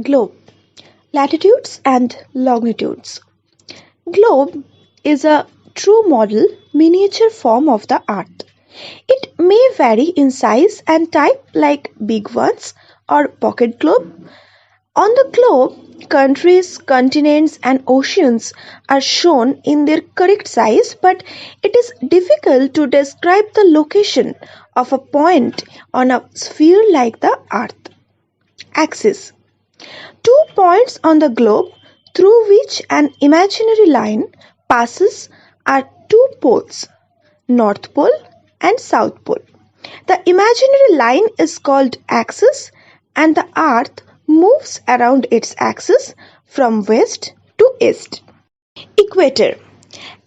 Globe, Latitudes and Longitudes. Globe is a true model miniature form of the Earth. It may vary in size and type like big ones or pocket globe. On the globe, countries, continents and oceans are shown in their correct size, but it is difficult to describe the location of a point on a sphere like the Earth. Axis. 2 points on the globe through which an imaginary line passes are 2 poles, North Pole and South Pole. The imaginary line is called axis and the Earth moves around its axis from west to east. Equator.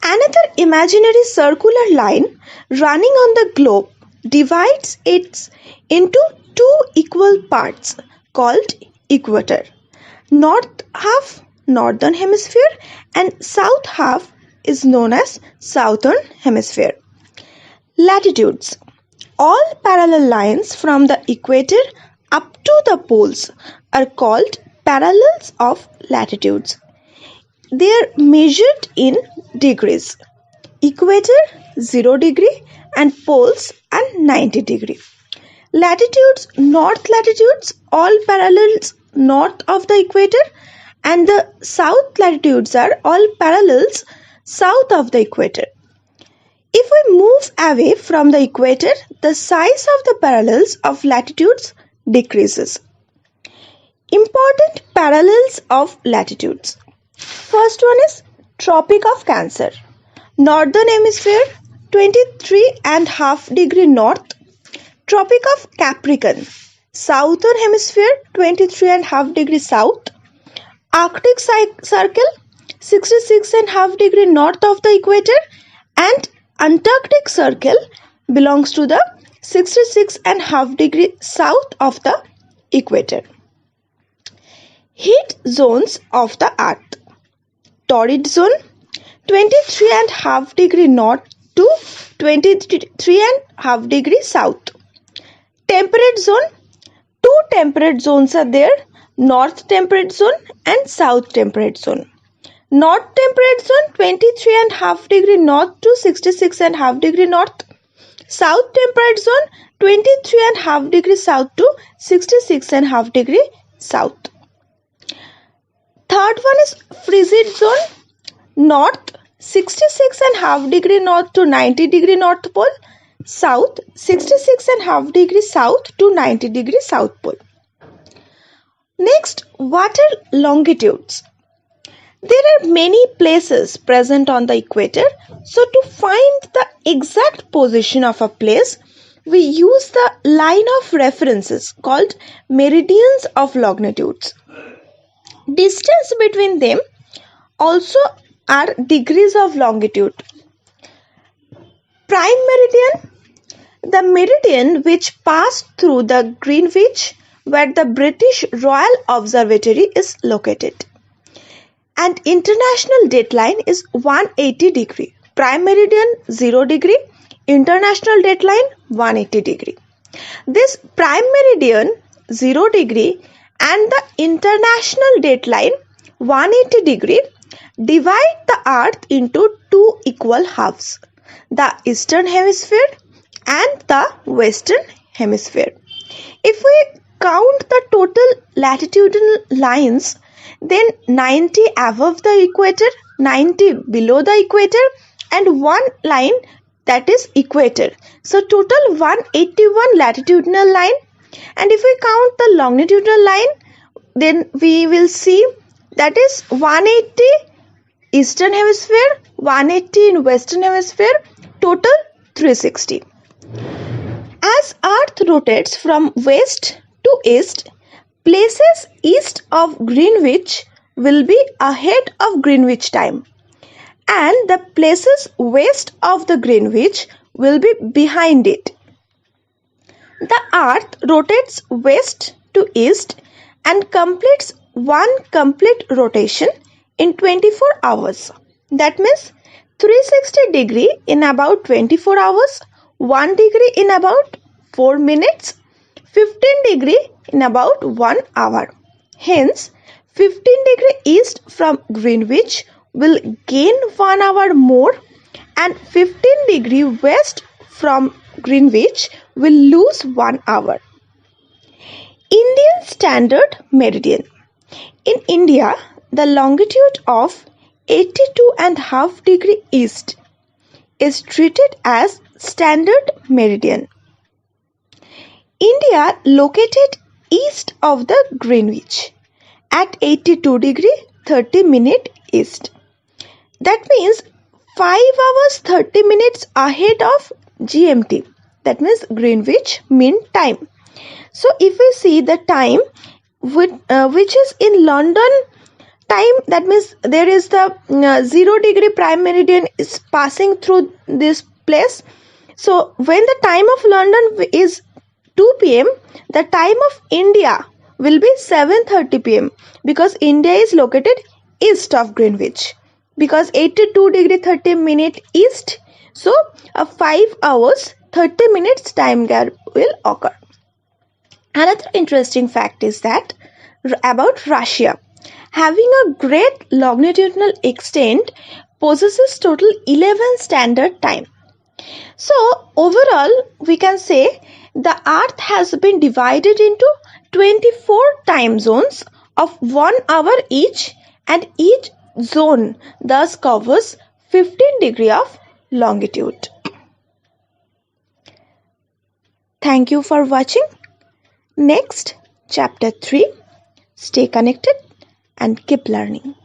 Another imaginary circular line running on the globe divides it into 2 equal parts called equator. North half, northern hemisphere, and south half is known as southern hemisphere. Latitudes. All parallel lines from the equator up to the poles are called parallels of latitudes. They are measured in degrees. Equator 0 degree and poles are 90 degree. Latitudes, north latitudes, all parallels north of the equator, and the south latitudes are all parallels south of the equator. If we move away from the equator, the size of the parallels of latitudes decreases. Important parallels of latitudes. First one is Tropic of Cancer. Northern hemisphere 23.5 degree north. Tropic of Capricorn. Southern hemisphere 23.5 degree south. Arctic Circle 66.5 degree north of the equator, and Antarctic Circle belongs to the 66.5 degree south of the equator. Heat zones of the Earth. Torrid zone 23.5 degree north to 23.5 degree south. Temperate zone. 2 temperate zones are there, North Temperate Zone and South Temperate Zone. North Temperate Zone 23.5 degree north to 66.5 degree north. South Temperate Zone 23.5 degree south to 66.5 degree south. Third one is Frigid Zone. North 66.5 degree north to 90 degree north pole. South 66.5 degree south to 90 degree south pole. Next, water longitudes. There are many places present on the equator, so to find the exact position of a place, we use the line of references called meridians of longitudes. Distance between them also are degrees of longitude. Prime meridian, the meridian which passed through the Greenwich where the British Royal Observatory is located. And international dateline is 180 degree. Prime meridian 0 degree, international dateline 180 degree. This prime meridian 0 degree and the international dateline 180 degree divide the Earth into 2 equal halves, the eastern hemisphere and the western hemisphere. If we count the total latitudinal lines, then 90 above the equator, 90 below the equator and 1 line, that is equator. So total 181 latitudinal line, and if we count the longitudinal line, then we will see that is 180 eastern hemisphere, 180 in western hemisphere, total 360. As Earth rotates from west to east, places east of Greenwich will be ahead of Greenwich time, and the places west of the Greenwich will be behind it. The Earth rotates west to east and completes one complete rotation in 24 hours. That means 360 degree in about 24 hours, 1 degree in about 4 minutes, 15 degree in about 1 hour. Hence, 15° east from Greenwich will gain 1 hour more and 15° west from Greenwich will lose 1 hour. Indian Standard Meridian. In India, the longitude of 82.5° east is treated as standard meridian. India located east of the Greenwich at 82° 30' east. That means 5 hours 30 minutes ahead of GMT. That means Greenwich Mean Time. So if we see the time which is in London time, that means there is the 0° prime meridian is passing through this place. So when the time of London is 2 p.m., the time of India will be 7:30 p.m. because India is located east of Greenwich. Because 82° 30' east, so a 5 hours 30 minutes time gap will occur. Another interesting fact is that about Russia, having a great longitudinal extent, possesses total 11 standard time. So overall, we can say the Earth has been divided into 24 time zones of 1 hour each, and each zone thus covers 15° of longitude. Thank you for watching. Next, Chapter 3. Stay connected and keep learning.